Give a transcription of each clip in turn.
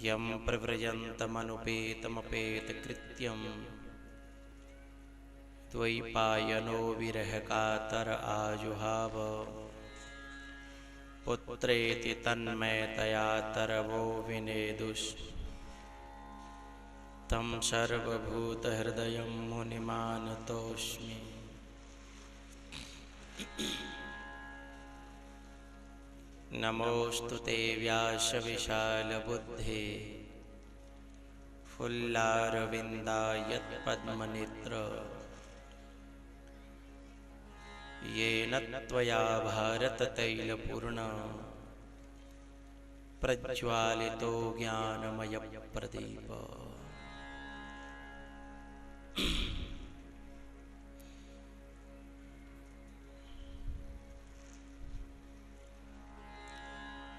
यं प्रव्रजन्तमनुपेतमपेतकृत्यं द्वैपायनो विरहकातर आजुहाव पुत्रेति तन्मयतया तरवो विनेदुस् तं सर्वभूतहृदयं मुनिमानतोऽस्मि। नमोऽस्तु ते व्यासविशालबुद्धे फुल्लारविन्दायत्पद्मनेत्र येन त्वया भारततैलपूर्ण प्रज्वालितो ज्ञानमयप्रदीप।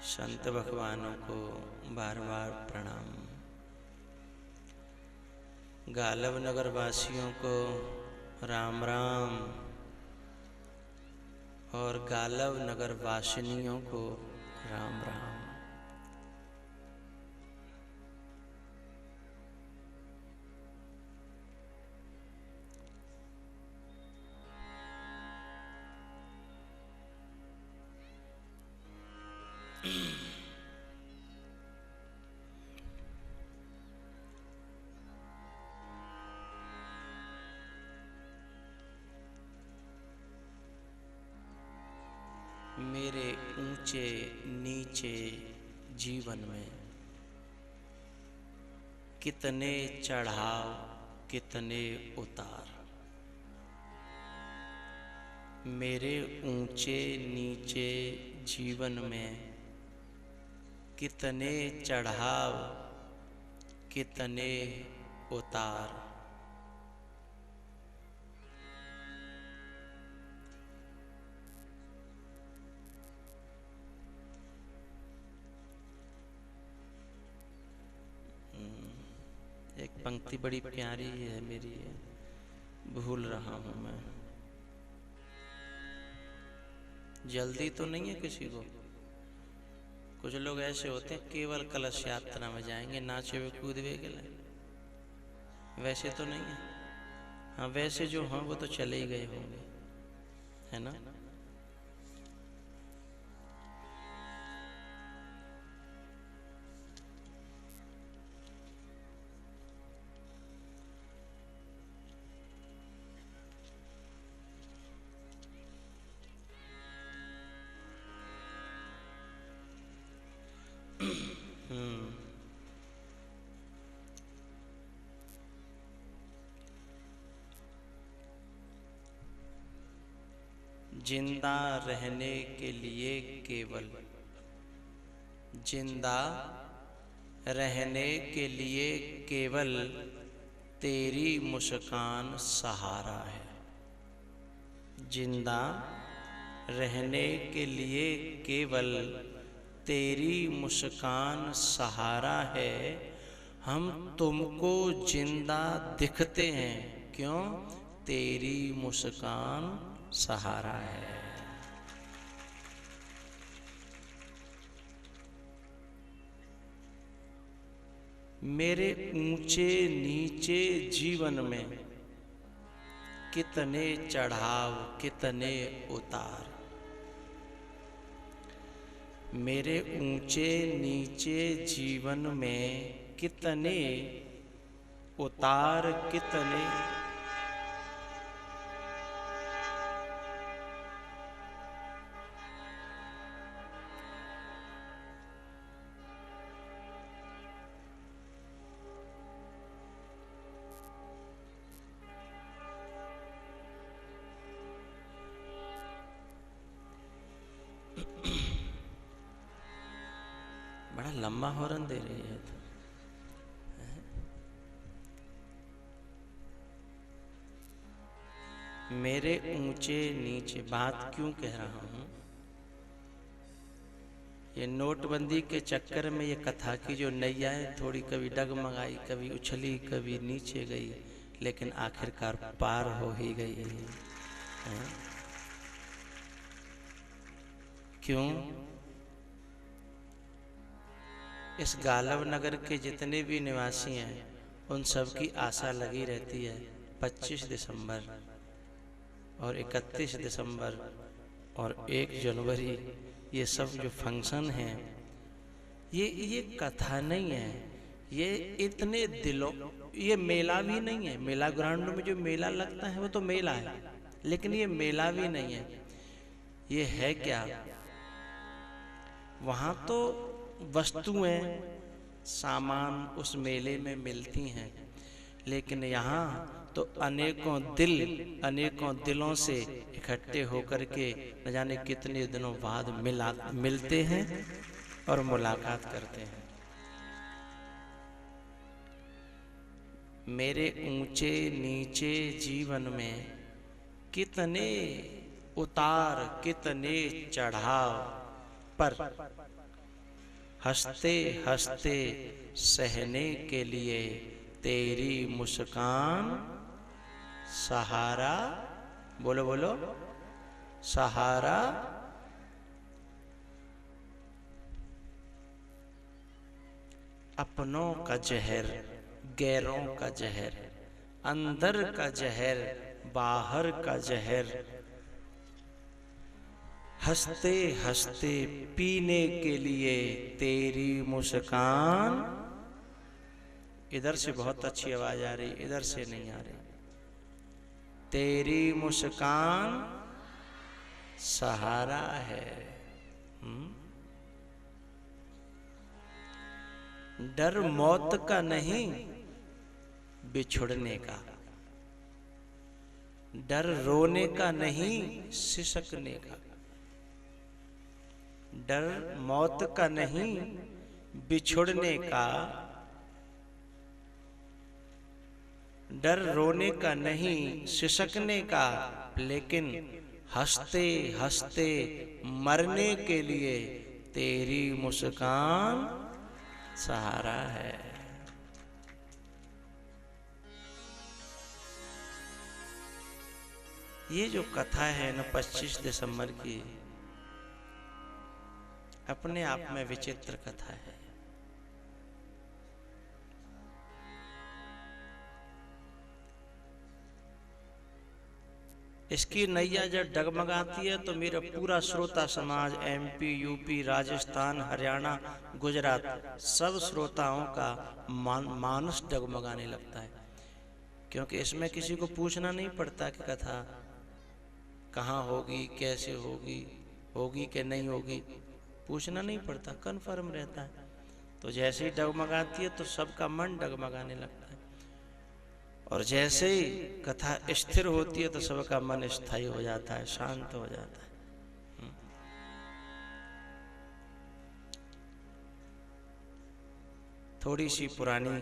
संत भगवानों को बार बार प्रणाम। गालव नगर वासियों को राम राम और गालव नगर वासिनियों को राम राम। मेरे ऊंचे नीचे जीवन में कितने चढ़ाव कितने उतार। मेरे ऊंचे नीचे जीवन में कितने चढ़ाव कितने उतार। एक पंक्ति बड़ी प्यारी है मेरी, भूल रहा हूं मैं। जल्दी तो नहीं है किसी को। कुछ लोग ऐसे होते हैं केवल कलश यात्रा में जाएंगे, नाचे हुए कूदवे के लिए। वैसे तो नहीं है। हाँ, वैसे जो हैं वो तो चले ही गए होंगे, है ना। जिंदा रहने के लिए केवल, जिंदा रहने के लिए केवल तेरी मुस्कान सहारा है। जिंदा रहने के लिए केवल तेरी मुस्कान सहारा है। हम तुमको जिंदा दिखते हैं, क्यों? तेरी मुस्कान सहारा है। मेरे ऊंचे नीचे जीवन में कितने चढ़ाव कितने उतार। मेरे ऊंचे नीचे जीवन में कितने उतार कितने। बड़ा लंबा हॉर्न दे रही है तो। मेरे ऊंचे नीचे बात क्यों कह रहा हूं? ये नोटबंदी के चक्कर में ये कथा की जो नैया है थोड़ी कभी डगमगाई, कभी उछली, कभी नीचे गई, लेकिन आखिरकार पार हो ही गई है। क्यों? इस गालव नगर के जितने भी निवासी हैं उन सब की आशा लगी रहती है 25 दिसंबर और 31 दिसंबर और 1 जनवरी, ये सब जो फंक्शन हैं, ये कथा नहीं है, ये इतने दिलों, ये मेला भी नहीं है। मेला ग्राउंड में जो मेला लगता है वो तो मेला है, लेकिन ये मेला भी नहीं है। ये है क्या? वहाँ तो वस्तुएं, सामान उस मेले में मिलती हैं, लेकिन यहाँ तो अनेकों दिलों से इकट्ठे होकर के न जाने कितने दिनों बाद मिलते हैं और मुलाकात करते हैं। मेरे ऊंचे नीचे जीवन में कितने उतार, कितने चढ़ाव, पर हंसते हंसते सहने के लिए तेरी मुस्कान सहारा। बोलो बोलो, सहारा। अपनों का जहर, गैरों का जहर, अंदर का जहर, बाहर का जहर, हंसते हंसते पीने के लिए तेरी मुस्कान। इधर से बहुत अच्छी आवाज आ रही, इधर से नहीं आ रही। तेरी मुस्कान सहारा है। डर मौत का नहीं, बिछुड़ने का। डर रोने का नहीं, सिसकने का। डर मौत का नहीं, बिछुड़ने का। डर रोने का नहीं, सिसकने का, लेकिन हंसते हंसते मरने के लिए तेरी मुस्कान सहारा है। ये जो कथा है ना 25 दिसंबर की, अपने आप में विचित्र कथा है। इसकी नैया जब डगमगाती है तो मेरा पूरा श्रोता समाज, एमपी, यूपी, राजस्थान, हरियाणा, गुजरात, सब श्रोताओं का मानस डगमगाने लगता है, क्योंकि इसमें किसी को पूछना नहीं पड़ता कि कथा कहाँ होगी, कैसे होगी, होगी कि नहीं होगी, पूछना नहीं पड़ता, कन्फर्म रहता है। तो जैसे ही डगमगाती है तो सबका मन डगमगाने लगता है, और जैसे ही कथा स्थिर होती है तो सबका मन स्थायी हो जाता है, शांत हो जाता है। थोड़ी सी पुरानी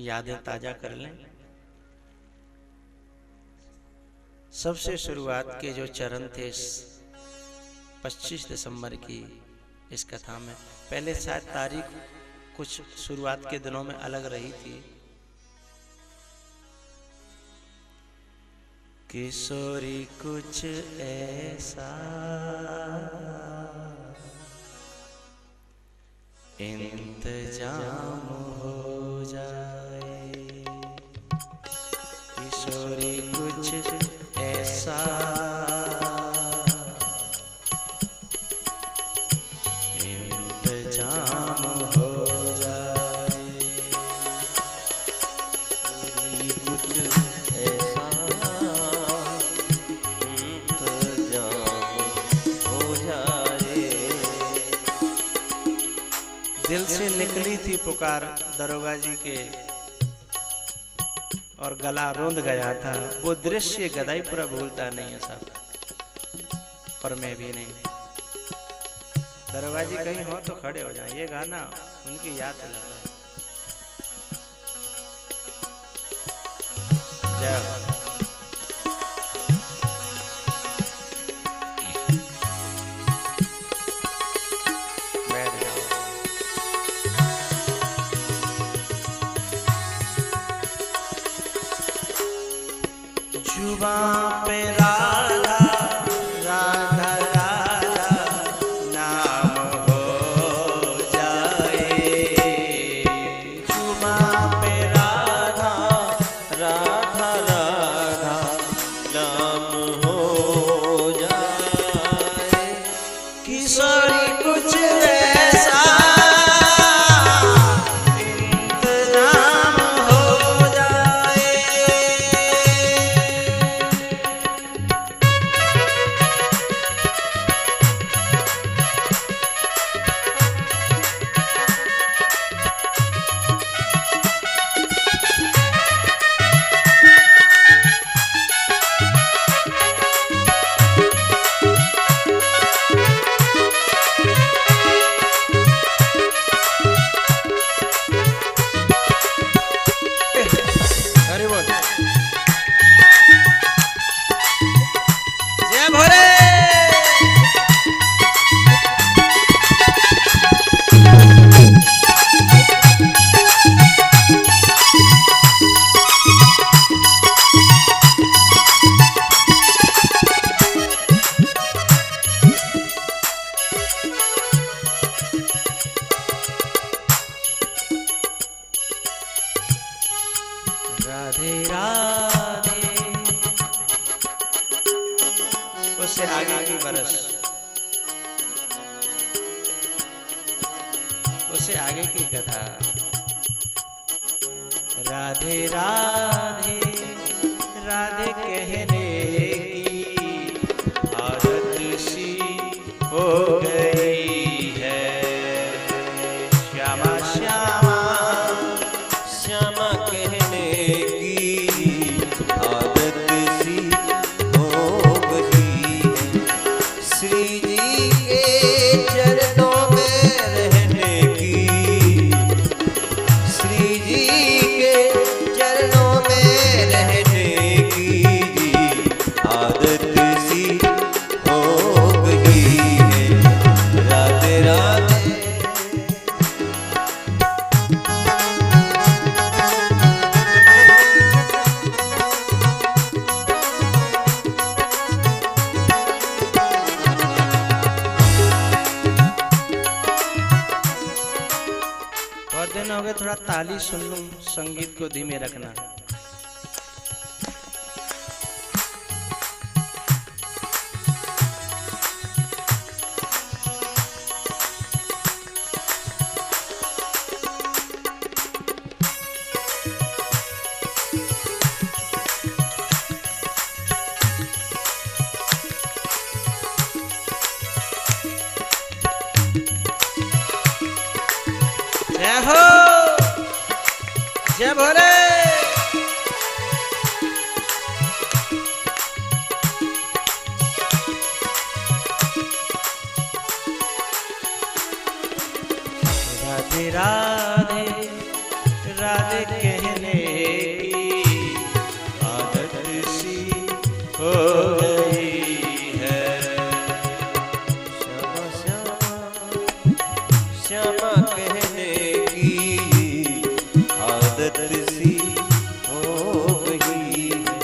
यादें ताजा कर लें। सबसे शुरुआत के जो चरण थे 25 दिसंबर की इस कथा में, पहले शायद तारीख कुछ शुरुआत के दिनों में अलग रही थी। किशोरी कुछ ऐसा इंतजाम हो जाए, किशोरी कुछ ऐसा इंतजाम हो जाए, कुछ ऐसा दिल से निकली थी पुकार दरोगा जी के और गला रोंद गया था। वो दृश्य गदाईपुरा भूलता नहीं है साहब, और मैं भी नहीं। दरोगा जी कहीं हो तो खड़े हो जाए, ये गाना उनकी याद दिलाता है। जय हो। जुबां पे राधा राधा राधा नाम हो जाए, उससे आगे की बरस, उससे आगे की कथा। राधे राधे राधे कहने की आदत सी हो गई है। श्यामा श्यामा श्यामा कहने की आदत सी हो गई है। श्री जी के चरणों में रहने की, श्री जी के चरणों में रहने की आदत सी हो गई है। राधे राधे बहुत दिन हो गए, थोड़ा ताली सुन लूं, संगीत को धीमे रखना। जय हो, जय भोले। राधे राधे राधे कहने की आदत सी हो गई है। श्यामा श्यामा श्यामा कहने की आदत सी हो गई है।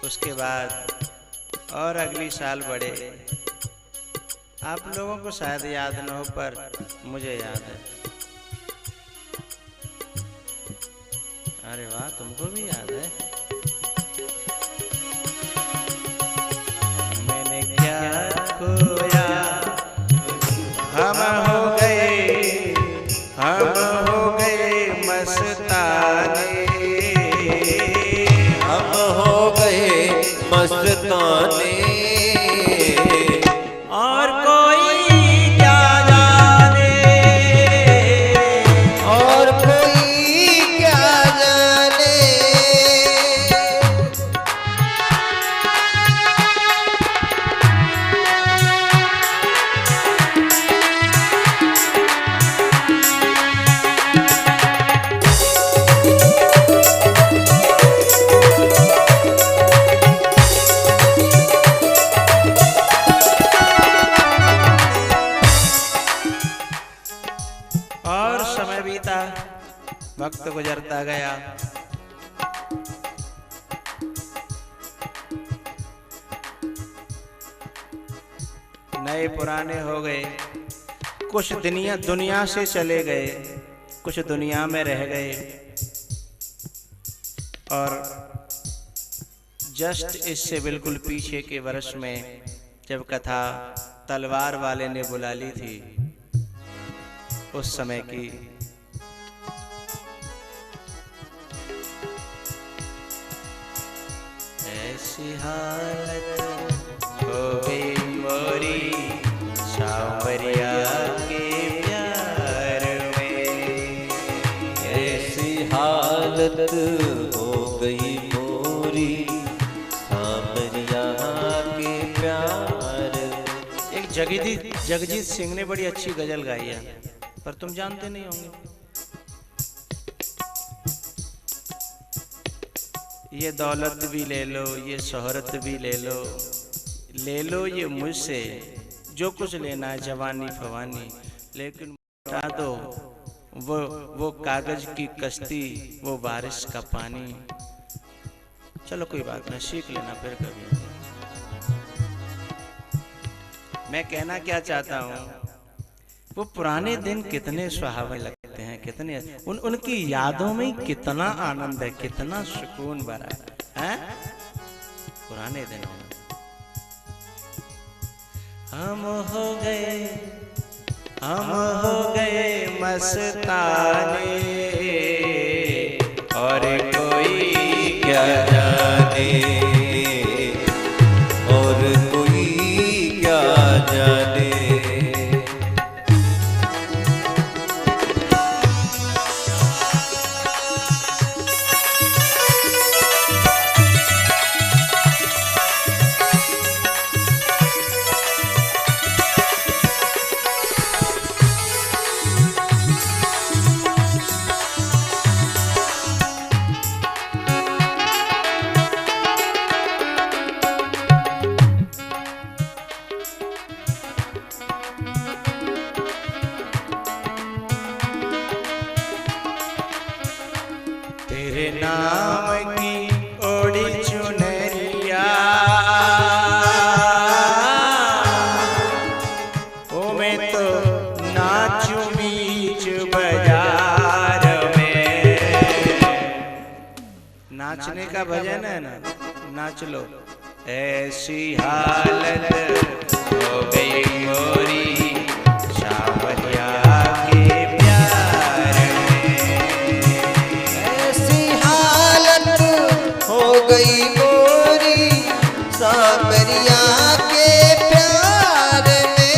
उसके बाद और अगली साल बढ़े। आप लोगों को शायद याद न हो, पर मुझे याद है। अरे वाह, तुमको भी याद है। मैंने क्या खोया, हम हो गए, हम हो गए मस्ताने। हम हो गए मस्ताने, और कोई क्या जाने, और कोई क्या जाने। और समय बीता, वक्त गुजरता गया। नए पुराने हो गए, कुछ दुनिया से चले गए, कुछ दुनिया में रह गए। और जस्ट इससे बिल्कुल पीछे के वर्ष में जब कथा तलवार वाले ने बुला ली थी, उस समय की ऐसी हालत हो गई मोरी सांवरिया के प्यार में। ऐसी हालत हो गई मोरी सांवरिया के प्यार। एक जगजीत सिंह ने बड़ी अच्छी गजल गाई है, पर तुम जानते नहीं होंगे। ये दौलत भी ले लो, ये शोहरत भी ले लो ये मुझसे, जो कुछ लेना है जवानी फवानी, लेकिन बता दो वो कागज की कश्ती, वो बारिश का पानी। चलो कोई बात नहीं, सीख लेना फिर कभी। मैं कहना क्या चाहता हूँ, वो पुराने दिन कितने सुहावने लगते हैं, कितने उनकी यादों में कितना आनंद है, कितना सुकून भरा है पुराने दिनों में। हम हो गए मस्ताने, और कोई क्या जाने, और कोई क्या जाने। तेरे नाम की ओढ़ी चुनरिया, ओ मैं तो नाचूं बीच बाजार में। नाचने का भजन है ना, नाच लो। ऐसी हालत हो गई मोरी सांवरिया के प्यार में, ऐसी हालत हो गई मोरी सांवरिया के प्यार में।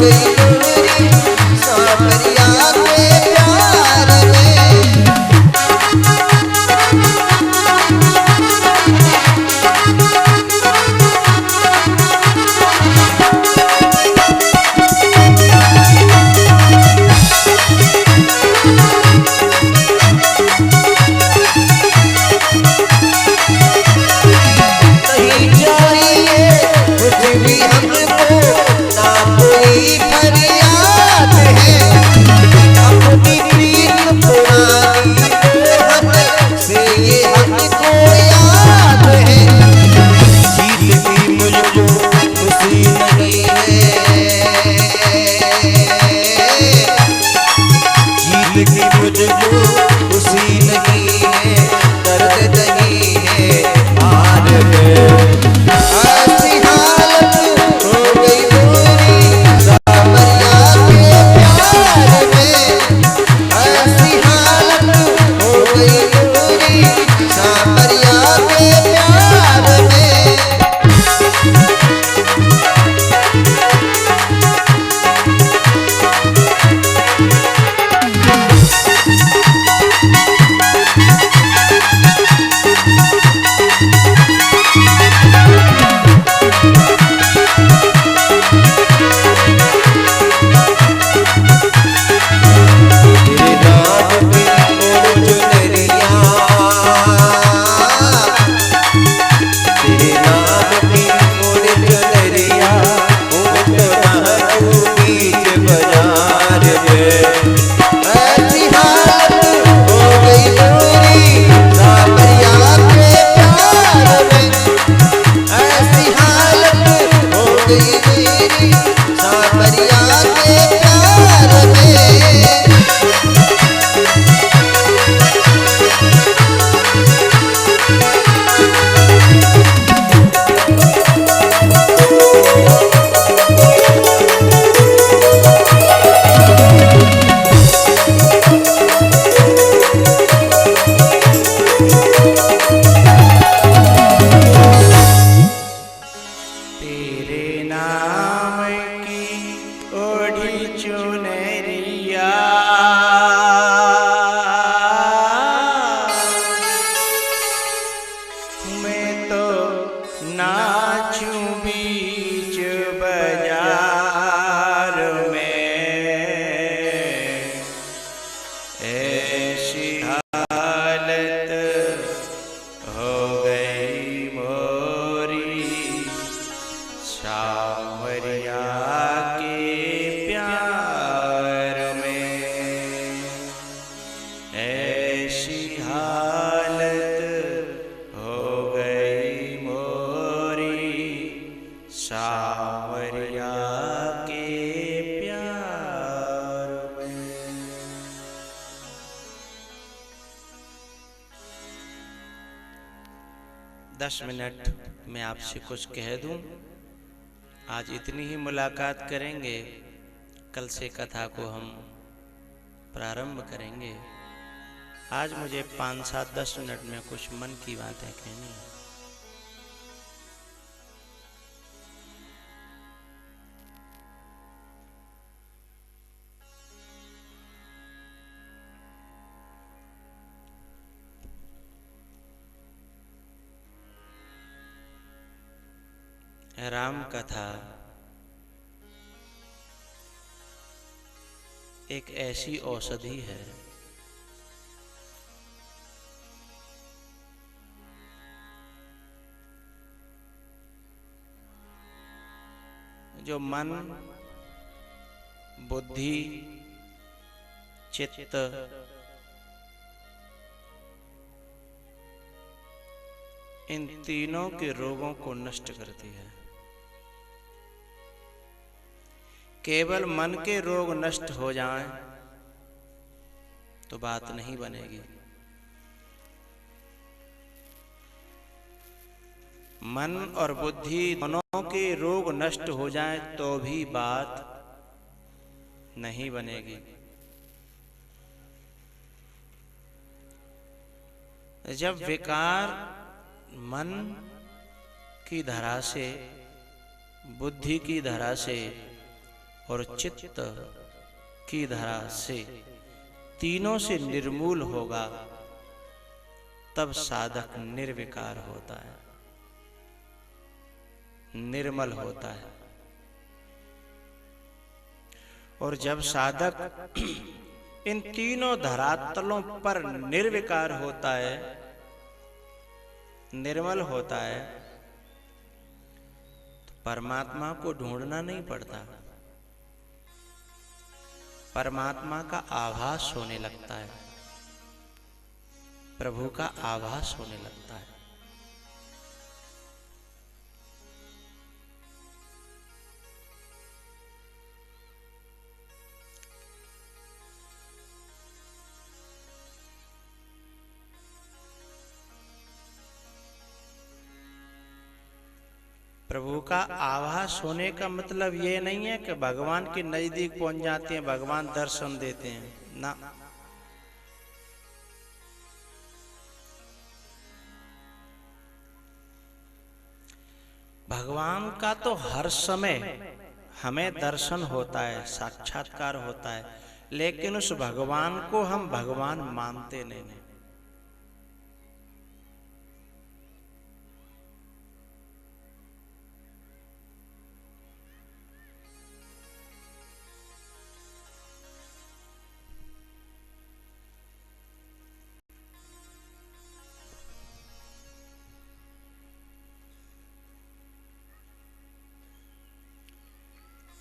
गई गोरी सांवरिया के प्यार में। नहीं चाहिए कुछ भी हमको, ना कोई फरियाद है, अपनी प्रीत पुरानी मोहब्बत से ये हमको याद है। जीत भी मुझको खुशी नहीं है, जीत भी मुझको खुशी नहीं है, दर्द नहीं है हार में। ऐसी हालत हो गई गोरी सांवरिया के प्यार में। ऐसी हालत हो गई गोरी सांवरिया के प्यार में। सांवरिया के प्यार में। 10 मिनट मैं आपसे कुछ कह दूं। आज इतनी ही मुलाकात करेंगे, कल से कथा को हम प्रारंभ करेंगे। आज मुझे 5, 7, 10 मिनट में कुछ मन की बातें कहनी है। राम कथा एक ऐसी औषधि है जो मन, बुद्धि, चित्त इन तीनों के रोगों को नष्ट करती है। केवल मन के रोग नष्ट हो जाएं तो बात नहीं बनेगी। मन और बुद्धि दोनों के रोग नष्ट हो जाएं तो भी बात नहीं बनेगी। जब विकार मन की धरा से, बुद्धि की धरा से और चित्त की धरा से तीनों से निर्मूल होगा, तब साधक निर्विकार होता है, निर्मल होता है। और जब साधक इन तीनों धरातलों पर निर्विकार होता है, निर्मल होता है, तो परमात्मा को ढूंढना नहीं पड़ता, परमात्मा का आभास होने लगता है, प्रभु का आभास होने लगता है। प्रभु का आभास होने का मतलब ये नहीं है कि भगवान के नजदीक पहुंच जाते हैं, भगवान दर्शन देते हैं ना। भगवान का तो हर समय हमें दर्शन होता है, साक्षात्कार होता है, लेकिन उस भगवान को हम भगवान मानते नहीं।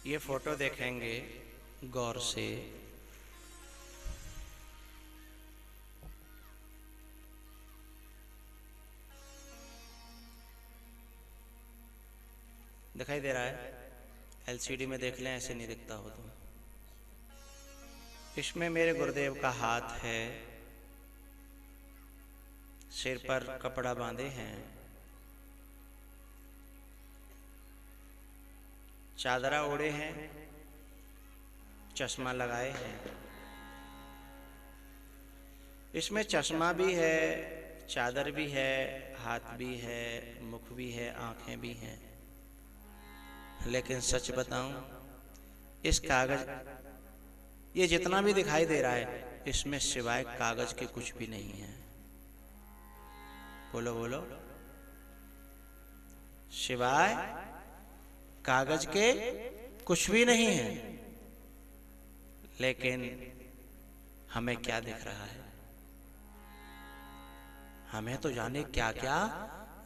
ये फोटो देखेंगे गौर से, दिखाई दे रहा है? एलसीडी में देख लें, ऐसे नहीं दिखता हो तो। इसमें मेरे गुरुदेव का हाथ है, सिर पर कपड़ा बांधे हैं, चादरा ओढ़े हैं, चश्मा लगाए हैं। इसमें चश्मा भी है, चादर भी है, हाथ भी है, मुख भी है, आंखें भी हैं। लेकिन सच बताऊं, इस कागज, ये जितना भी दिखाई दे रहा है, इसमें सिवाय कागज के कुछ भी नहीं है। बोलो बोलो, सिवाय कागज के कुछ भी नहीं है। लेकिन हमें क्या दिख रहा है? हमें तो जाने क्या क्या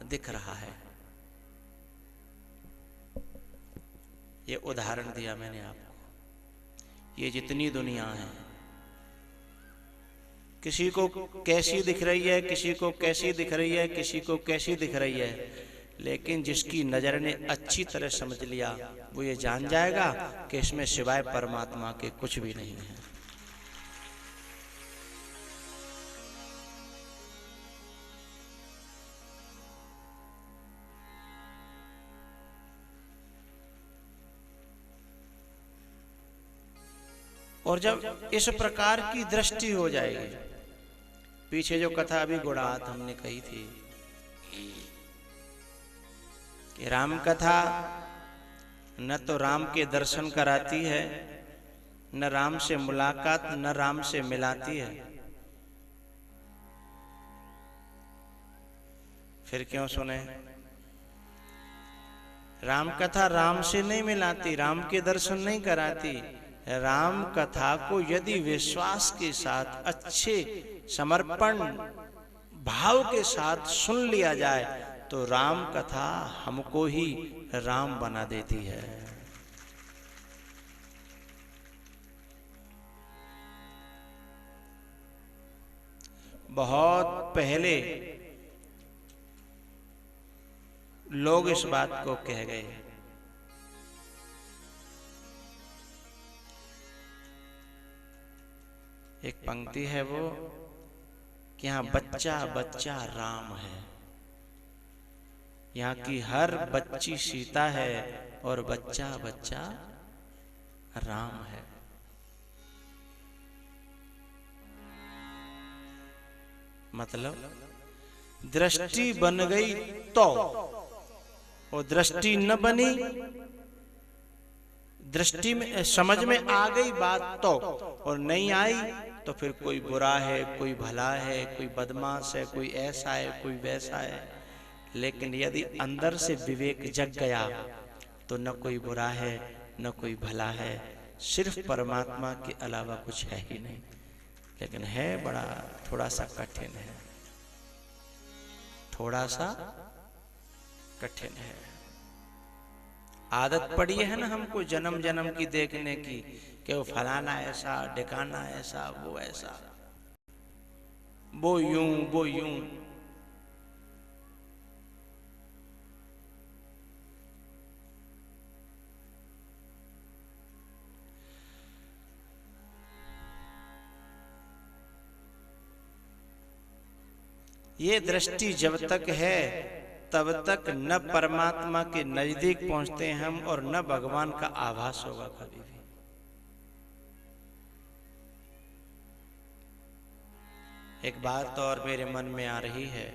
दिख रहा है। ये उदाहरण दिया मैंने आपको। ये जितनी दुनिया है, किसी को कैसी दिख रही है, किसी को कैसी दिख रही है, किसी को कैसी दिख रही है, लेकिन जिसकी नजर ने अच्छी तरह समझ लिया, वो ये जान जाएगा कि इसमें सिवाय परमात्मा के कुछ भी नहीं है। और जब इस प्रकार की दृष्टि हो जाएगी, पीछे जो कथा अभी गुड़ात हमने कही थी कि राम कथा न तो राम के दर्शन कराती है, न राम से मुलाकात, न राम से मिलाती है। फिर क्यों सुने? राम कथा राम से नहीं मिलाती, राम के दर्शन नहीं कराती। राम कथा को यदि विश्वास के साथ, अच्छे समर्पण भाव के साथ सुन लिया जाए, तो राम कथा हमको ही राम बना देती है। बहुत पहले लोग इस बात को कह गए। एक पंक्ति है वो कि यहाँ बच्चा बच्चा राम है, यहाँ की हर बच्ची सीता है और बच्चा बच्चा राम है। मतलब दृष्टि बन गई तो, और दृष्टि न बनी, दृष्टि में समझ में आ गई बात तो, और नहीं आई तो फिर कोई बुरा है, कोई भला है, कोई बदमाश है, कोई ऐसा है, कोई वैसा है। लेकिन यदि अंदर से विवेक जग गया तो न कोई बुरा है न कोई भला है, सिर्फ परमात्मा के अलावा कुछ है ही नहीं। लेकिन है बड़ा, थोड़ा सा कठिन है, थोड़ा सा कठिन है। आदत पड़ी है ना हमको जन्म जन्म की देखने की कि वो फलाना ऐसा, ढिकाना ऐसा, वो ऐसा, वो यूं वो यूं। ये दृष्टि जब तक है तब तक न परमात्मा के नजदीक पहुंचते हैं हम, और न भगवान का आभास होगा कभी भी। एक बात और मेरे मन में आ रही है,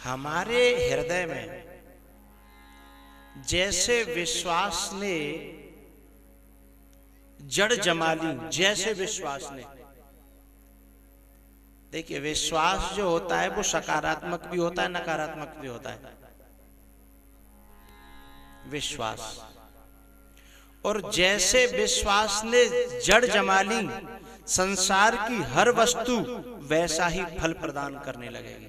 हमारे हृदय में जैसे विश्वास ने जड़ जमा ली, जैसे विश्वास ने, देखिए विश्वास जो होता है वो सकारात्मक भी होता है, नकारात्मक भी होता है। विश्वास, और जैसे विश्वास ने जड़ जमा ली, संसार की हर वस्तु वैसा ही फल प्रदान करने लगेगी।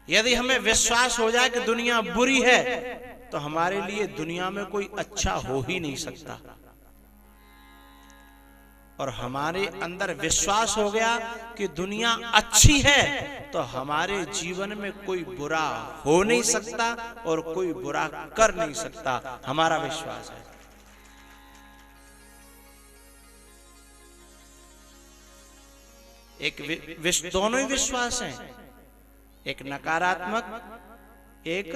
यदि हमें विश्वास हो जाए कि दुनिया बुरी है तो हमारे लिए दुनिया में कोई अच्छा हो ही नहीं सकता, और हमारे अंदर विश्वास हो गया कि दुनिया अच्छी है तो हमारे जीवन में कोई बुरा हो नहीं सकता और कोई बुरा कर नहीं सकता। हमारा विश्वास है। एक दोनों ही विश्वास हैं, एक नकारात्मक एक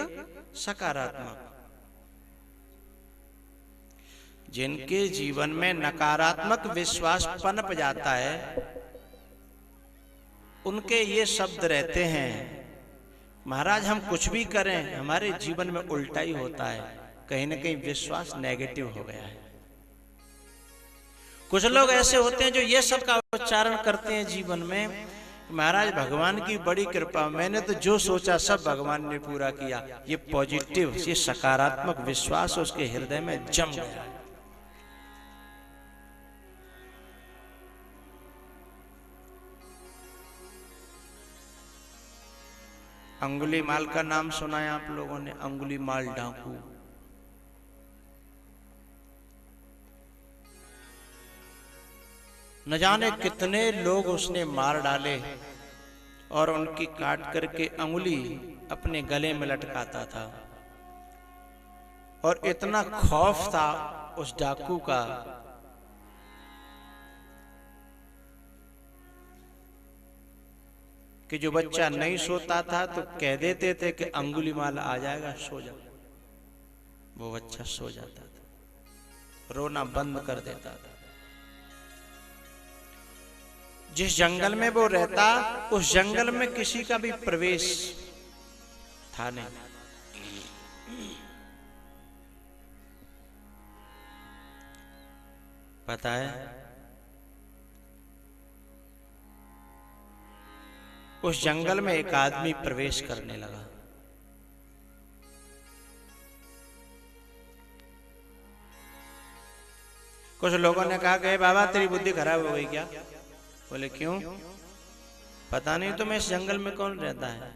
सकारात्मक। जिनके जीवन में नकारात्मक विश्वास पनप जाता है उनके ये शब्द रहते हैं, महाराज हम कुछ भी करें हमारे जीवन में उल्टा ही होता है, कहीं ना कहीं विश्वास नेगेटिव हो गया है। कुछ लोग ऐसे होते हैं जो ये सब का उच्चारण करते हैं जीवन में, महाराज भगवान की बड़ी कृपा, मैंने तो जो सोचा सब भगवान ने पूरा किया। ये पॉजिटिव, ये सकारात्मक विश्वास उसके हृदय में जम गया। अंगुलीमाल का नाम सुना है आप लोगों ने? अंगुलीमाल डाकू, न जाने कितने लोग उसने मार डाले और उनकी काट करके अंगुली अपने गले में लटकाता था। और इतना खौफ था उस डाकू का कि जो बच्चा नहीं सोता था तो कह देते थे कि अंगुलीमाल आ जाएगा, सो जा। वो बच्चा सो जाता था, रोना बंद कर देता था। जिस जंगल में वो रहता उस जंगल में किसी का भी प्रवेश था नहीं। पता है उस जंगल में एक आदमी प्रवेश करने लगा। कुछ लोगों ने कहा कि बाबा तेरी बुद्धि खराब हो गई क्या? बोले क्यों? पता नहीं तुम्हें इस जंगल में कौन रहता है?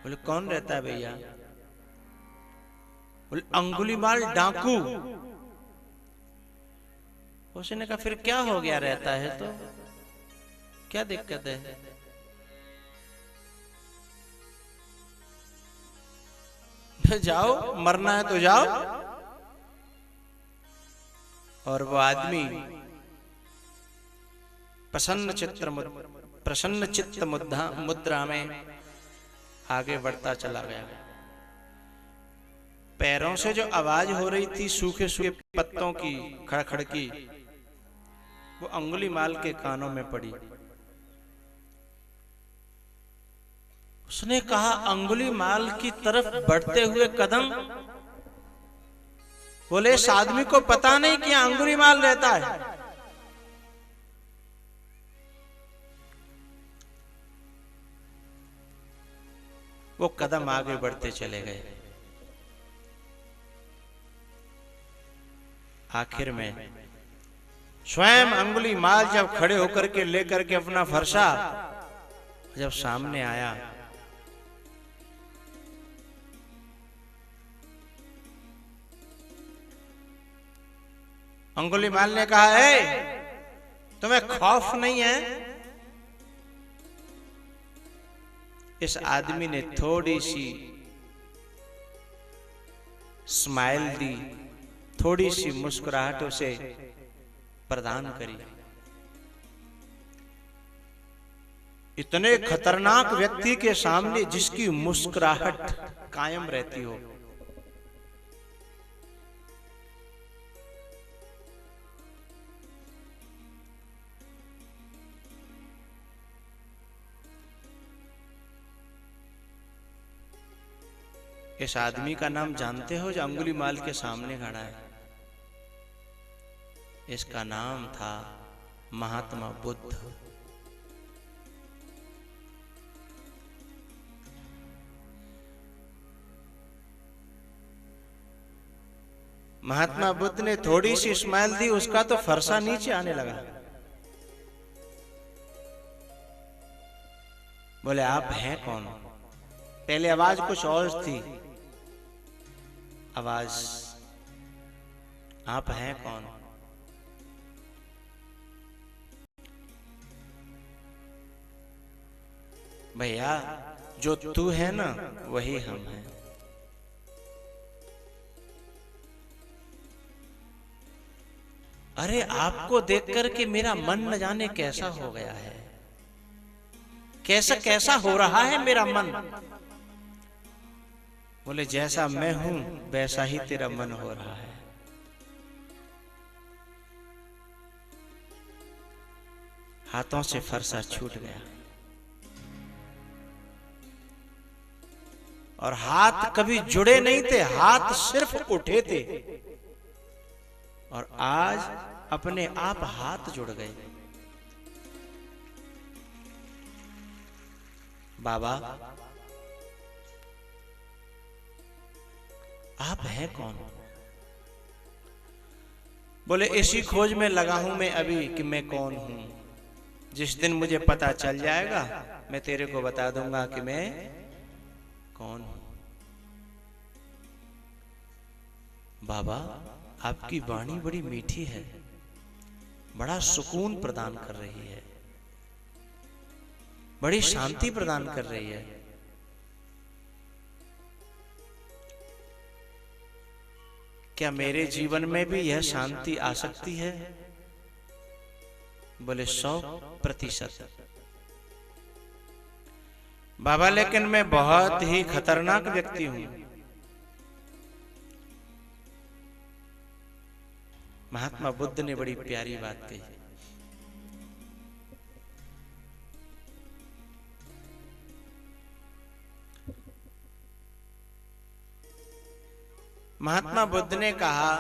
बोले कौन रहता है भैया? बोले अंगुलीमाल डाकू। उसने कहा फिर क्या हो गया, रहता है तो क्या दिक्कत है? जाओ, मरना है तो जाओ। और वो आदमी प्रसन्न चित्त मुद्रा में आगे बढ़ता चला गया। पैरों से जो आवाज हो रही थी सूखे सूखे पत्तों की खड़खड़ की, वो अंगुलीमाल के कानों में पड़ी। उसने कहा, अंगुलीमाल की तरफ बढ़ते हुए कदम। बोले, इस आदमी को पता नहीं कि यहां अंगुलीमाल रहता है। वो कदम आगे बढ़ते चले गए। आखिर में स्वयं अंगुलीमाल जब खड़े होकर के लेकर के अपना फरसा जब सामने आया, अंगुलीमाल ने कहा, है तुम्हें खौफ नहीं है? इस आदमी ने थोड़ी सी स्माइल दी, थोड़ी सी मुस्कुराहट उसे प्रदान करी। इतने खतरनाक व्यक्ति के सामने जिसकी मुस्कुराहट कायम रहती हो, इस आदमी का नाम जानते हो जो अंगुलीमाल के सामने खड़ा है? इसका नाम था महात्मा बुद्ध। महात्मा बुद्ध ने थोड़ी सी स्माइल दी, उसका तो फरसा नीचे आने लगा। बोले, आप हैं कौन? पहले आवाज कुछ और थी। आवाज, आप हैं कौन? भैया, जो तू है ना वही हम हैं। अरे, आपको देखकर के मेरा मन न जाने कैसा हो गया है, कैसा कैसा हो रहा है मेरा मन। बोले, जैसा मैं हूं वैसा ही तेरा मन हो रहा है। हाथों से फरसा छूट गया और हाथ कभी जुड़े नहीं थे, हाथ सिर्फ उठे थे और आज अपने आप हाथ जुड़ गए। बाबा, आप हैं कौन? बोले, इसी खोज में लगा हूं मैं अभी कि मैं कौन हूं। जिस दिन मुझे पता चल जाएगा मैं तेरे को बता दूंगा कि मैं कौन हूं। बाबा, आपकी वाणी बड़ी मीठी है, बड़ा सुकून प्रदान कर रही है, बड़ी शांति प्रदान कर रही है। क्या मेरे जीवन में भी यह शांति आ सकती है? बोले, 100%। बाबा, लेकिन मैं बहुत ही खतरनाक व्यक्ति हूं। महात्मा बुद्ध ने बड़ी प्यारी बात कही। महात्मा बुद्ध ने कहा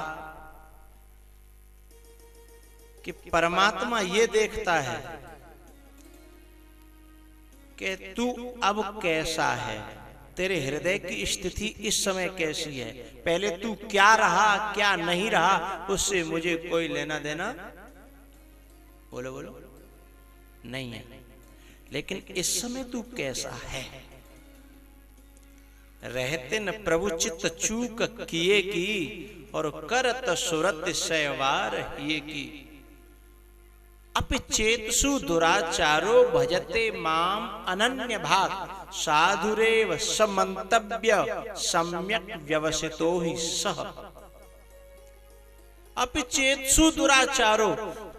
कि परमात्मा ये देखता है कि तू अब कैसा है, तेरे हृदय की स्थिति इस समय कैसी है। पहले तू क्या रहा क्या नहीं रहा उससे मुझे कोई लेना देना बोलो बोलो नहीं है, लेकिन इस समय तू कैसा है। रहते न प्रभु चित्त चूक किए की और करत सुरत सैवार ये की। अपिचेतसु दुराचारो भजते माम अनन्य भाग साधुरेव समंतव्य सम्यक व्यवसितो ही सह। अपिचेतसु दुराचारो,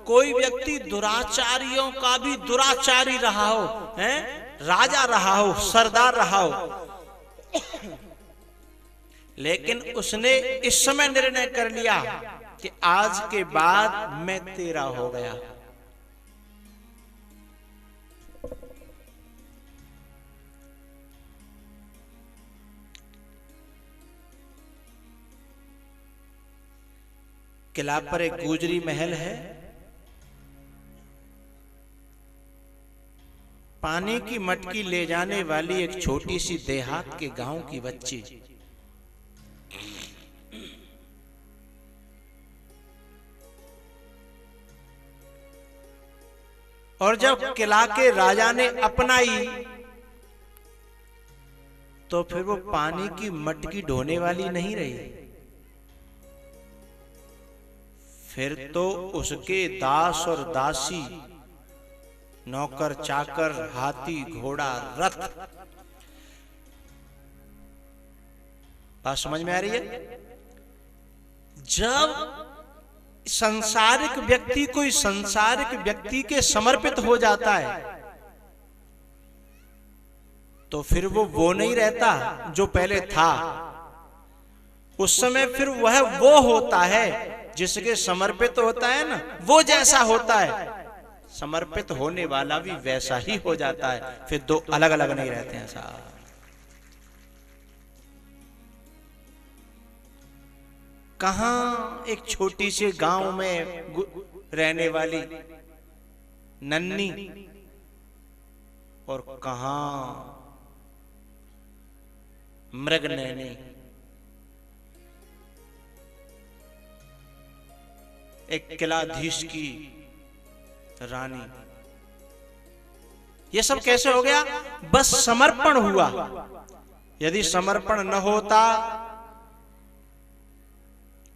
कोई व्यक्ति दुराचारियों का भी दुराचारी रहा हो, हैं, राजा रहा हो, सरदार रहा हो, लेकिन उसने इस समय निर्णय कर लिया कि आज के बाद मैं तेरा हो गया। किला पर एक गुजरी महल है। पानी की मटकी ले जाने वाली एक छोटी सी देहात के गांव की बच्ची और जब किला के राजा ने अपनाई तो फिर वो पानी की मटकी ढोने वाली नहीं रही, फिर तो उसके दास और दासी, नौकर चाकर, हाथी घोड़ा रथ, बात समझ में आ रही है? जब संसारिक व्यक्ति कोई संसारिक व्यक्ति के समर्पित हो जाता है तो फिर वो नहीं रहता जो पहले था। उस समय फिर वह वो होता है जिसके समर्पित होता है ना, वो जैसा होता है समर्पित होने वाला भी वैसा ही हो जाता है। फिर दो अलग अलग नहीं रहते हैं साहब। कहां एक छोटी सी गांव में रहने वाली नन्नी और कहां मृगनयनी, एक किलाधीश की रानी। ये सब कैसे हो गया? बस समर्पण हुआ। यदि समर्पण न होता,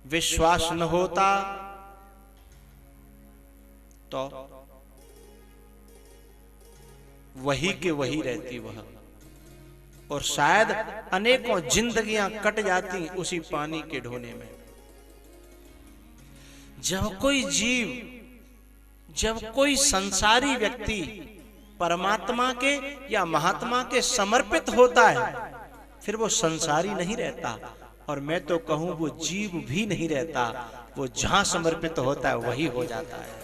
विश्वास न होता तो वही के वही रहती वह, और शायद अनेकों जिंदगियां कट जाती उसी पानी के ढोने में। जब कोई जीव, जब कोई संसारी व्यक्ति परमात्मा के या महात्मा के समर्पित होता है फिर वो संसारी नहीं रहता, और मैं तो कहूं वो जीव भी नहीं रहता। वो जहां समर्पित होता है वही हो जाता है।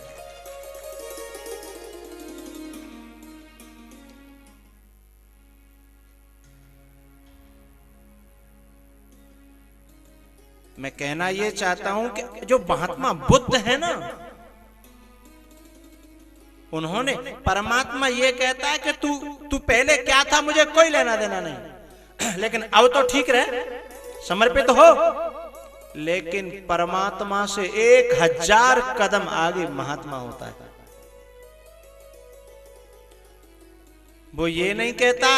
मैं कहना ये चाहता हूं कि जो महात्मा बुद्ध है ना, उन्होंने, परमात्मा ये कहता है कि तू पहले क्या था मुझे कोई लेना देना नहीं, लेकिन अब तो ठीक रहे, समर्पित हो। लेकिन परमात्मा से 1000 कदम आगे महात्मा होता है। वो ये नहीं कहता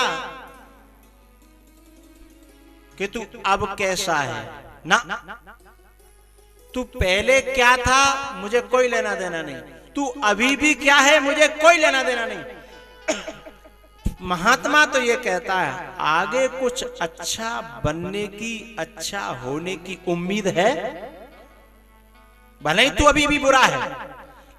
कि तू अब कैसा है ना, तू पहले क्या था मुझे कोई लेना देना नहीं, तू अभी भी क्या है मुझे कोई लेना देना नहीं। महात्मा तो ये कहता है आगे कुछ अच्छा बनने की, अच्छा होने की उम्मीद है, भले ही तू अभी भी बुरा है,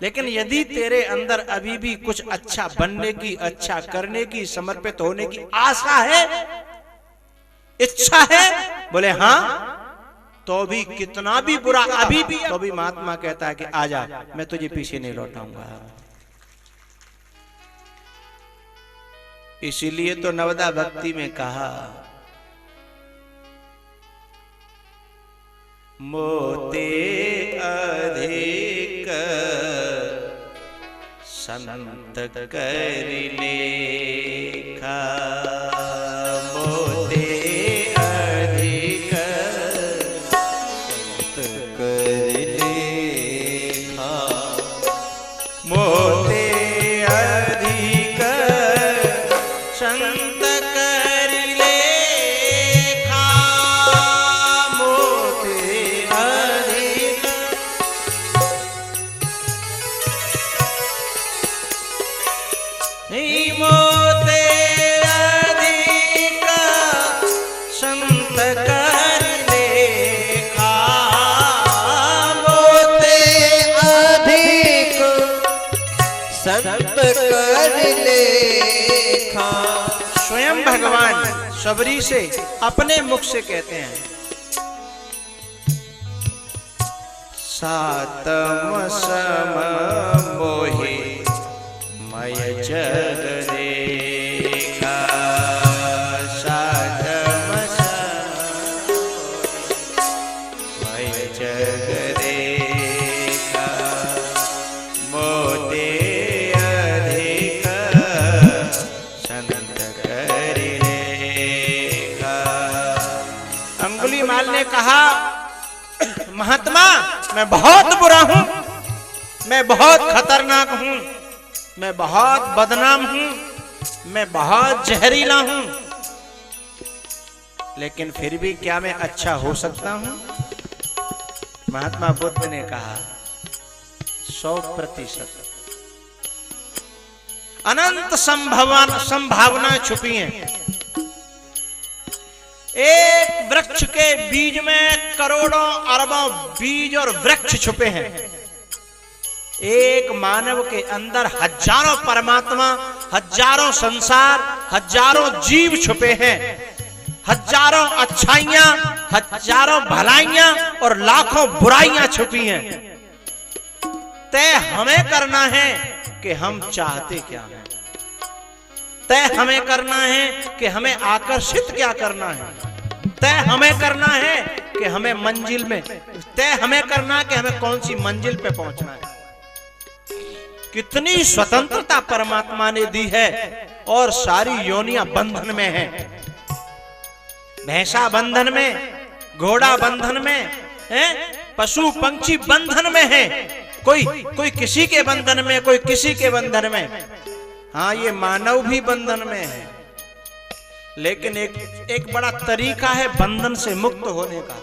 लेकिन यदि तेरे अंदर अभी भी कुछ अच्छा बनने की, अच्छा करने की, समर्पित होने की आशा है, इच्छा है, बोले हाँ, तो भी कितना भी बुरा अभी भी, तो भी महात्मा कहता है कि आजा, मैं तुझे पीछे नहीं लौटाऊंगा। इसीलिए तो नवदा भक्ति में कहा, मोते अधिक संत कर लेखा, मोते अधिक संत कर लेखा, मोते संत कर लेखा, मोते अधिक, नहीं मोते अधिक संत कर लेखा, मोते अधिक संत कर लेखा। स्वयं भगवान शबरी से अपने मुख से कहते हैं सातम सम मोहि मय जग देखा, सातम सम मय जग देखा, मोते अधिक संत करि लेखा। अंगुलीमाल ने कहा, महात्मा मैं बहुत बुरा हूं, मैं बहुत खतरनाक हूं, मैं बहुत बदनाम हूं, मैं बहुत जहरीला हूं, लेकिन फिर भी क्या मैं अच्छा हो सकता हूं? महात्मा बुद्ध ने कहा 100%। अनंत संभावना छुपी हैं। एक वृक्ष के बीज में करोड़ों अरबों बीज और वृक्ष छुपे हैं। एक मानव के अंदर हजारों परमात्मा, हजारों संसार, हजारों जीव छुपे हैं। हजारों अच्छाइयां, हजारों भलाइयां और लाखों बुराइयां छुपी हैं। तय हमें करना है कि हम चाहते क्या हैं। तय हमें करना है कि हमें आकर्षित क्या करना है। तय हमें करना है कि हमें मंजिल में, तय हमें करना है कि हमें कौन सी मंजिल पे पहुंचना है। कितनी स्वतंत्रता परमात्मा ने दी है और सारी योनियां बंधन में है। भैंसा बंधन में, घोड़ा बंधन में है, पशु पंछी बंधन में है। कोई किसी के बंधन में, कोई किसी के बंधन में। हाँ, ये मानव भी बंधन में है, लेकिन एक बड़ा तरीका है बंधन से मुक्त होने का।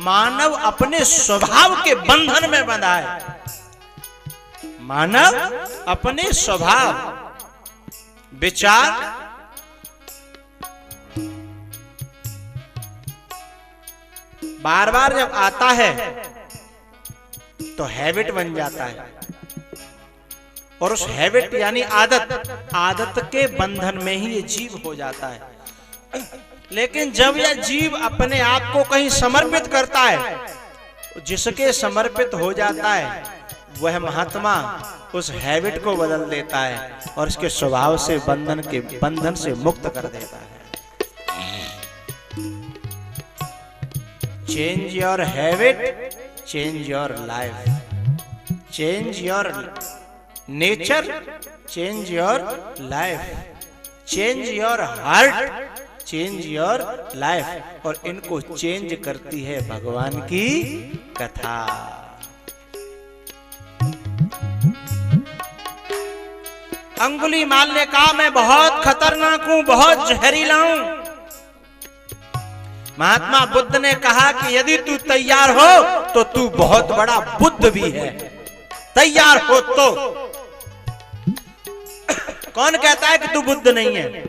मानव अपने स्वभाव के बंधन में बंधा है। मानव अपने स्वभाव, विचार, बार बार जब आता है तो हैबिट बन जाता है, और उस हैबिट यानी आदत के बंधन में ही ये जीव हो जाता है। लेकिन जब यह जीव अपने आप को कहीं समर्पित करता है, जिसके समर्पित हो जाता है वह महात्मा उस हैबिट को बदल देता है और इसके स्वभाव से बंधन से मुक्त कर देता है। Change your habit, change your life. Change your nature, change your life. Change your heart, change your life. और इनको चेंज करती है भगवान की कथा। अंगुलीमाल ने कहा मैं बहुत खतरनाक हूं, बहुत जहरीला हूं। महात्मा बुद्ध ने कहा कि यदि तू तैयार हो तो तू बहुत बड़ा बुद्ध भी है। तैयार हो तो। कौन कहता है कि तू बुद्ध नहीं है?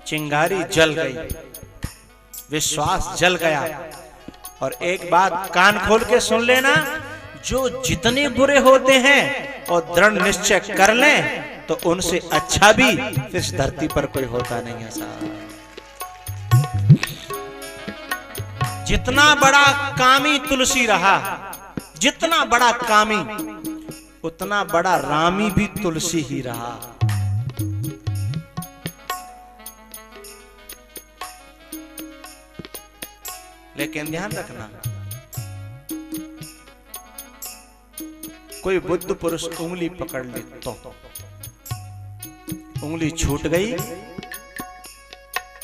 चिंगारी जल गई, विश्वास जल गया। और एक बात कान खोल के सुन लेना, जो जितने बुरे होते हैं और दृढ़ निश्चय कर लें तो उनसे अच्छा भी इस धरती पर कोई होता नहीं है साहब। जितना बड़ा कामी तुलसी रहा, जितना बड़ा कामी, उतना बड़ा रामी भी तुलसी ही रहा। लेकिन ध्यान रखना, कोई बुद्ध पुरुष उंगली पकड़ ले तो उंगली छूट गई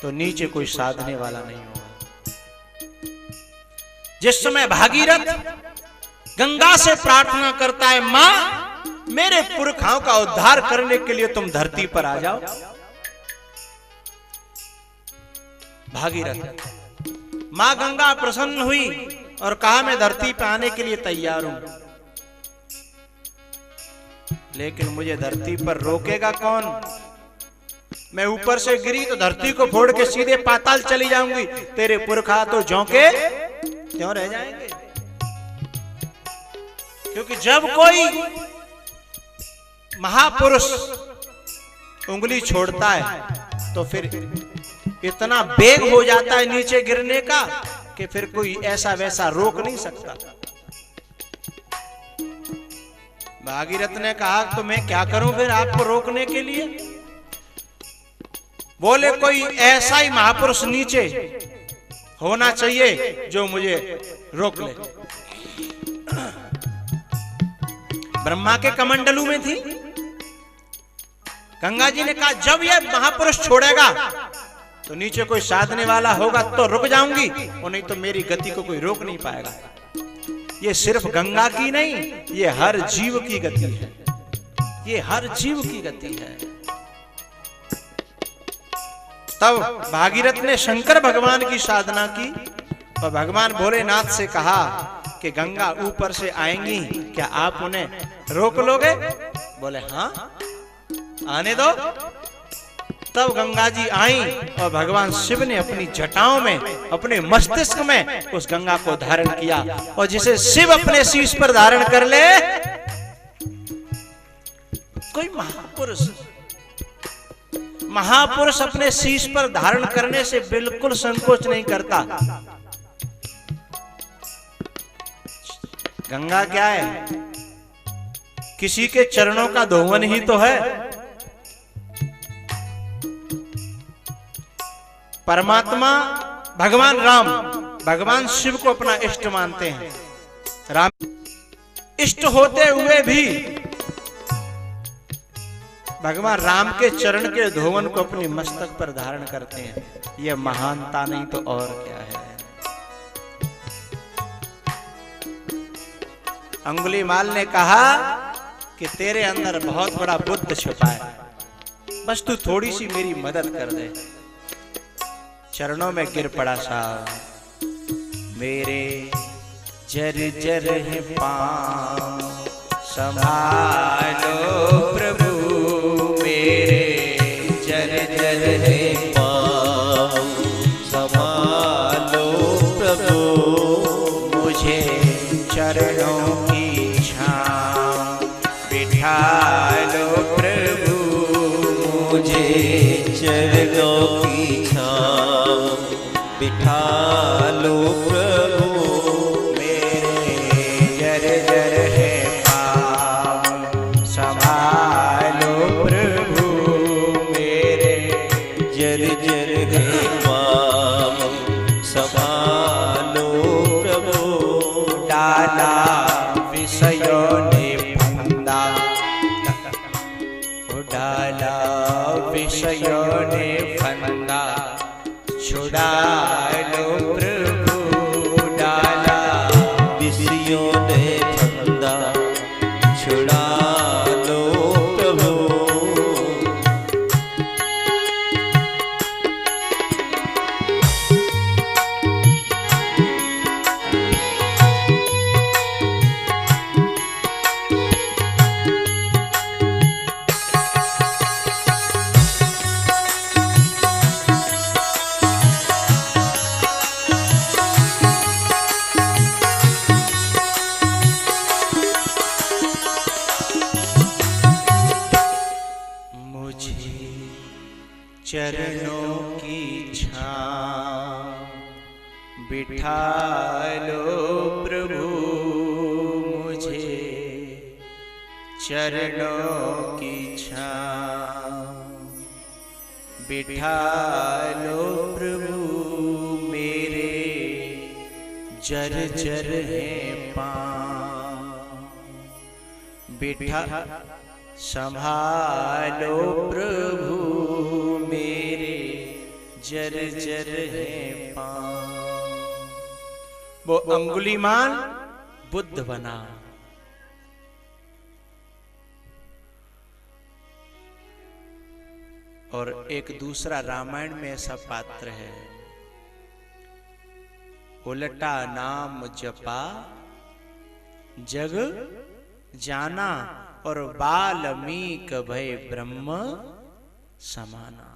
तो नीचे कोई साधने वाला नहीं होगा। जिस समय भागीरथ गंगा से प्रार्थना करता है, मां मेरे पुरखाओं का उद्धार करने के लिए तुम धरती पर आ जाओ। भागीरथ, मां गंगा प्रसन्न हुई और कहा मैं धरती पर आने के लिए तैयार हूं, लेकिन मुझे धरती पर रोकेगा कौन? मैं ऊपर से गिरी तो धरती को फोड़ के सीधे पाताल चली जाऊंगी, तेरे पुरखा तो झोंके क्यों रह जाएंगे। क्योंकि जब कोई महापुरुष उंगली छोड़ता है तो फिर इतना वेग हो जाता है नीचे गिरने का कि फिर कोई ऐसा वैसा रोक नहीं सकता। भागीरथ ने कहा तो मैं क्या करूं फिर आपको रोकने के लिए? बोले कोई ऐसा ही महापुरुष नीचे होना चाहिए जो मुझे रोक ले। ब्रह्मा के कमंडलू में थी। गंगा जी ने कहा जब यह महापुरुष छोड़ेगा तो नीचे कोई साधने वाला होगा तो रुक जाऊंगी, और नहीं तो मेरी गति को कोई रोक नहीं पाएगा। ये सिर्फ गंगा की नहीं, ये हर जीव की गति है, ये हर जीव की गति है। तब भागीरथ ने शंकर भगवान की साधना की और भगवान भोलेनाथ से कहा कि गंगा ऊपर से आएंगी, क्या आप उन्हें रोक लोगे? बोले हाँ आने दो। तब गंगा जी आई और भगवान शिव ने अपनी जटाओं में, अपने मस्तिष्क में उस गंगा को धारण किया, और जिसे शिव अपने शीश पर धारण कर ले, कोई महापुरुष अपने शीश पर धारण करने से बिल्कुल संकोच नहीं करता। गंगा क्या है? किसी के चरणों का धोवन ही तो है। परमात्मा भगवान राम, भगवान शिव को अपना इष्ट मानते हैं। राम इष्ट होते हुए भी भगवान राम के चरण के धोवन को अपने मस्तक पर धारण करते हैं। यह महानता नहीं तो और क्या है। अंगुलीमाल ने कहा कि तेरे अंदर बहुत बड़ा बुद्ध छुपा है, बस तू थोड़ी सी मेरी मदद कर दे। चरणों में गिर पड़ा साहब। मेरे जर्जर है पांव संभालो प्रभु, मेरे जर्जर है पांव संभालो प्रभु, मुझे चरणों की छांव बिठा लो प्रभु, मुझे चरणों की छांव बिठा लो प्रभु, मेरे जर्जर है पांव संभालो प्रभु, मेरे जर्जर है पांव संभालो प्रभु। डाला विषयों ने फंदा, डाला विषयों ने फंदा, छुड़ा लो प्रभु, डाला विषयों ने फंदा, छुड़ा लो प्रभु। चरणों की छांव बिठा लो प्रभु, मुझे चरणों की छांव बिठा लो प्रभु, मेरे जर्जर है पांव बिठा संभालो प्रभु, मेरे जर्जर है पांव। वो अंगुलीमाल बुद्ध बना। और एक दूसरा रामायण में ऐसा पात्र है, उल्टा नाम जपा जग जाना, और वाल्मीकि भय ब्रह्म समाना।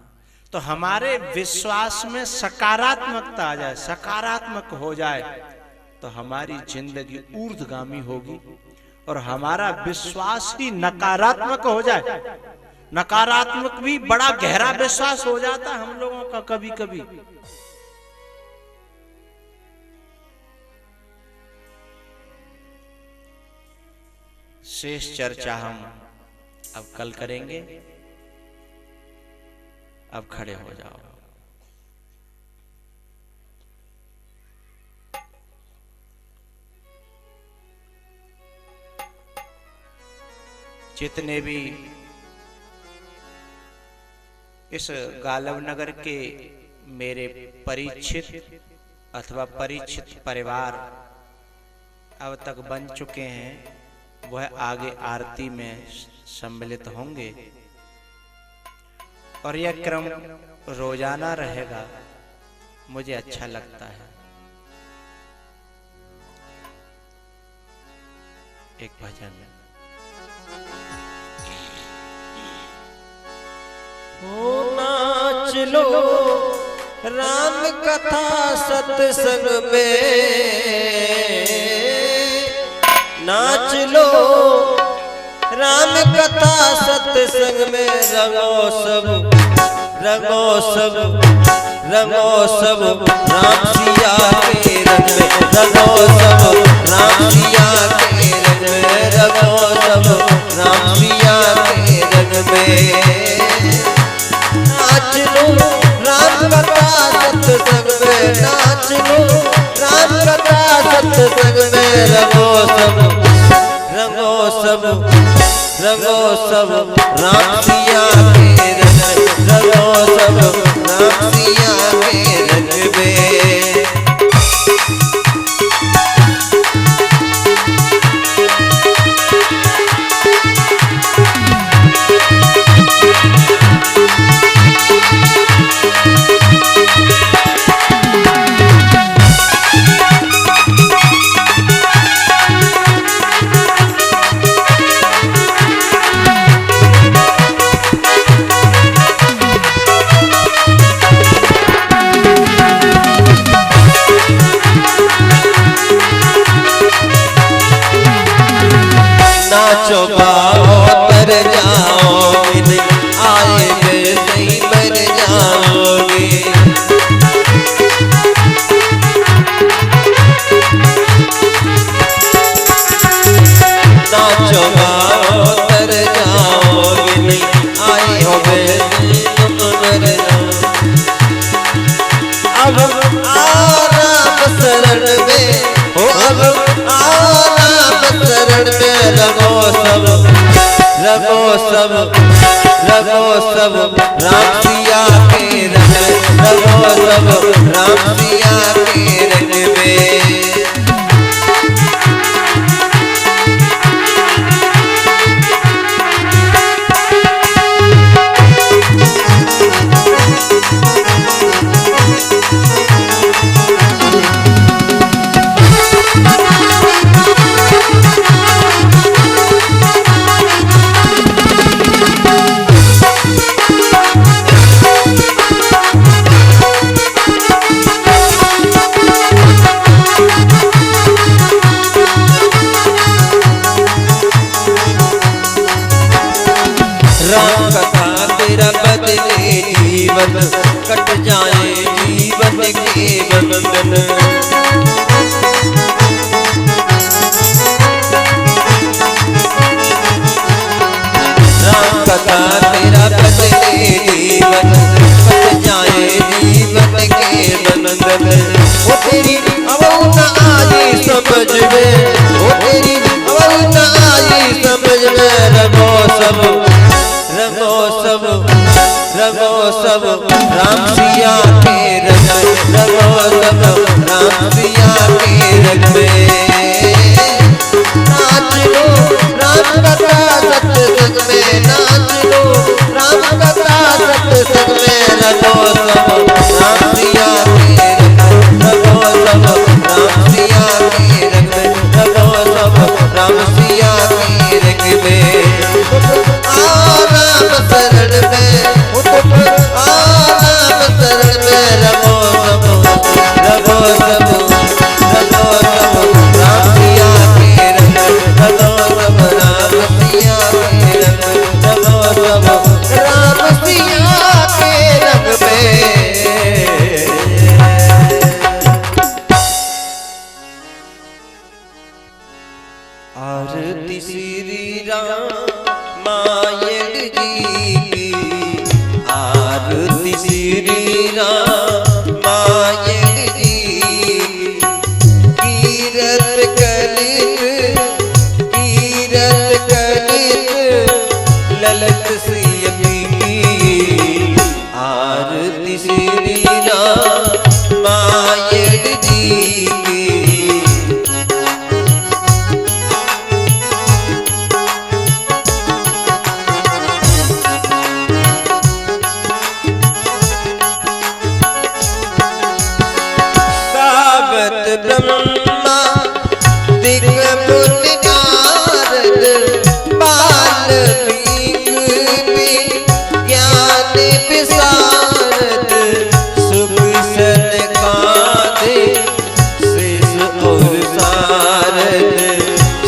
तो हमारे विश्वास में सकारात्मकता आ जाए, सकारात्मक हो जाए, तो हमारी जिंदगी ऊर्ध्वगामी होगी। और हमारा विश्वास ही नकारात्मक हो जाए, नकारात्मक भी बड़ा गहरा विश्वास हो जाता है हम लोगों का कभी कभी। शेष चर्चा हम अब कल करेंगे। अब खड़े हो जाओ। जितने भी इस गालव नगर के मेरे परिचित अथवा परिचित परिवार अब तक बन चुके हैं, वह आगे आरती में सम्मिलित होंगे और यह क्रम रोजाना रहेगा। मुझे अच्छा लगता है। एक भजन ओ नाच लो राम कथा सत्संग में, नाच लो राम कथा सत्संग में, रंगो सब रंगो सब रंगो सब राम सिया के रंग में, रंगो सब राम सिया के रंग में, रंगो सब राम सिया के रंग में। नाच लो राम कथा सत्संग में, नाच लो राम कथा सत्संग में, रंगो सब रंगो सब रंगो सब राम सिया के रंग में, रंगो सब राम सिया के रंग में। नाचो गाओ तर जाओगे, आए वैसे ही मर जाओगे। नाचो गाओ तर जाओगे, आए हो वैसे तुम मर जाओगे। अब आराम शरण में हो, अब आराम शरण में, रंगो सब रंगो सब रंगो सब राम सिया के रंग में, रंगो सब राम सिया के रंग में। राम कथा तेरा बदले जीवन, कट जाए जीवन के बंधन। राम कथा तेरा बदले जीवन, कट जाए जीवन के बंधन। वो तेरी अवौ न आई समझ में, वो तेरी अवौ न आई समझ में, रंगो सब रंगो सब रंगो सब राम सिया के रंग में, रंगो सब राम सिया के रंग में। नाच लो राम कथा सत्संग में, नाच लो राम कथा सत्संग में, रंगो सब राम सिया के रंग में, रंगो सब राम सिया के रंग में, रंगो सब राम सिया के रंग में। आराम शरण में आराम शरण में, रंगो सब रंगो सब रंगो सब राम सिया के रंग में, रंगो सब राम सिया के रंग में, रंगो सब राम सिया के रंग में। आरती श्री रामायण जी की, आरती श्री रामायण जी की, कीरत कलित ललित सियती की, आरती श्री रामायण जी की। ब्रह्मा दिगमुनि नारद बाल्मीकि ज्ञान विशारद, सुख सनकादि शेष और सारद,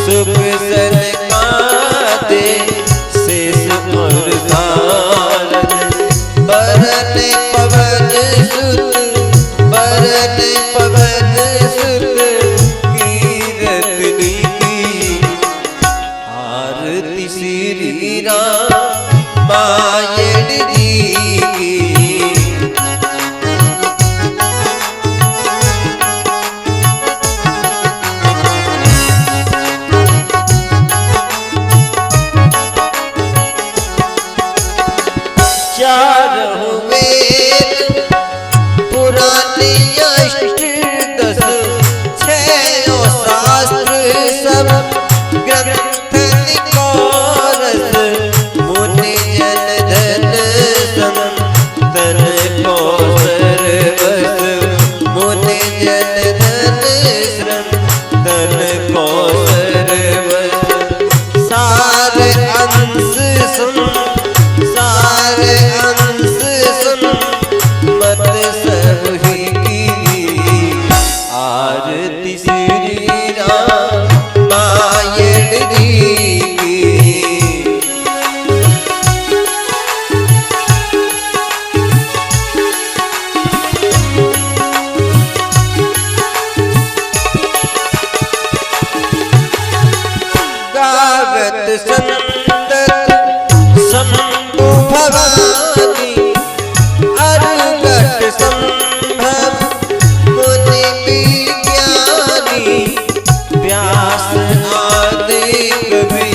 सुख सनकादि शेष और सारद, बरन पवन सुत, बरन पवन सुत कीरतनी की, आरती श्री रामायण जी की। चारों वेद पुराने अष्टदश, छह शास्त्र सब ग्रंथ निकोरस, मुनि जन धन संतन को सर्वस, मुनि जन धन संतन को सर्वस, सार अंश सुन, सार अंश सुन मत सब ही की, आरती श्री रामायण जी की। गावत संतत शंभु भवानी, अरगट संभव मुनि विज्ञानी, व्यास आदि कवि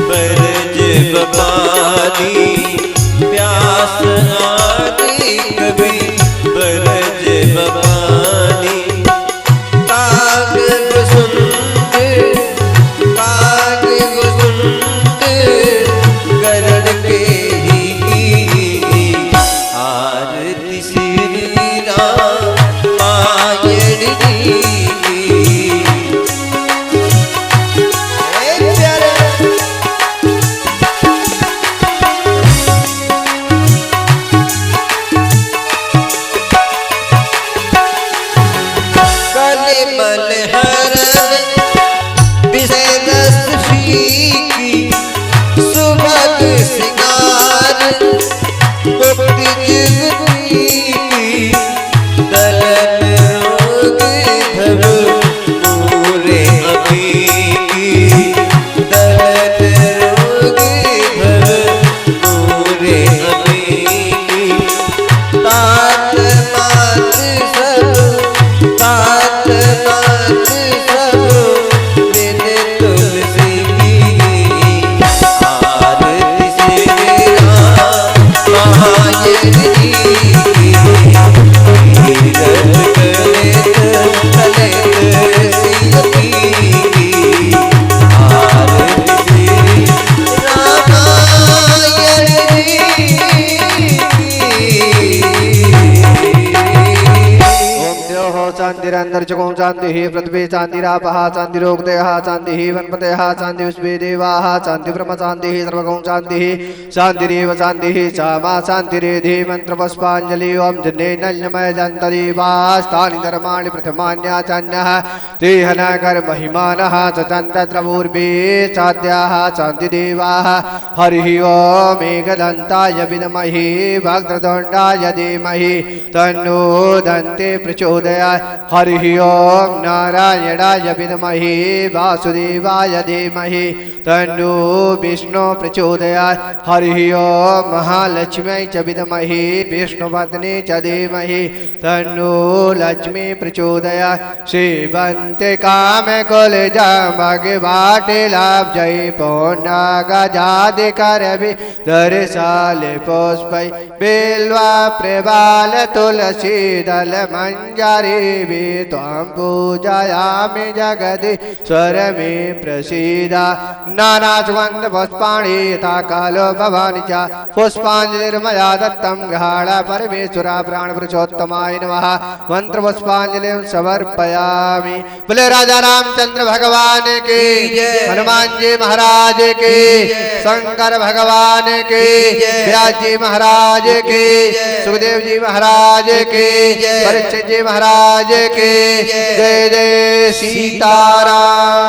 बरज बपानी, व्यास आदि कवि बरज बपानी, काग वसुंध, काग वसुंध गरुड़ के ही की, आरती श्री रामायण जी की। कलिमल हरण विषय रस फीकी, सुभग सिंगार मुक्ति जुगती की, दलन रोग भव पूरे अभी की, दलन रोग भव पूरे अभी की, तात मात सब, तात मात सब बिन तुलसी की, आरती श्री रामायण जी की। कीरत कलित ललित सियती की, आरती श्री रामायण जी की। ओम द्योः शान्तिरन्तरिक्षं शान्तिः, पृथ्वी शान्तिरापः शान्तिरोक्तयः शान्तिः, वनस्पतयः शान्तिः, विश्वे देवाः शान्तिः, ब्रह्म शान्तिः, सर्वगं शान्तिः, शान्तिरेव शान्तिः, क्षमा शान्तिरेधि। मन्त्रपुष्पाञ्जलि। ओम जनेनमय जन्तदेवास्तानि धर्माणि प्रथमान्याचान्यः तेहनकर महिमानः चतन्तत्रपूर्वे चाद्याः शान्तिदेवाः। हरिः ओम एकदन्ताय विद्महे वक्रतुण्डाय धीमहि तन्नो दन्ते प्रचोदयात्। हरि ओम नारायणाय विद्महे वासुदेवाय धीमहि तन्नो विष्णु प्रचोदयात् हरि ओम महालक्ष्म्यै च विद्महे विष्णुपत्नी च धीमहि तन्नो लक्ष्मी प्रचोदयात् श्रीवन्ते कामकुलजं भगवाटिलाब्जै पौर्णागजादिकरवि दर्शाले पुष्पै बिल्वा प्रबाल तुलसी दल मंजरी भी त्वं पूजयामि जगदीश्वर मे प्रसीदा नाना सुगंध पुष्पाणि यथा कालो भवानि च पुष्पाञ्जलिर्मया दत्तं गृहाण परमेश्वरा प्राण पुरुषोत्तमाय नमः मंत्र पुष्पाञ्जलिं समर्पयामि। बोले राजा रामचंद्र भगवान की, हनुमान जी महाराज की, शंकर भगवान की, व्यास जी महाराज की, सुखदेव जी महाराज की, परीक्षित जी महाराज की। जय जय सीताराम।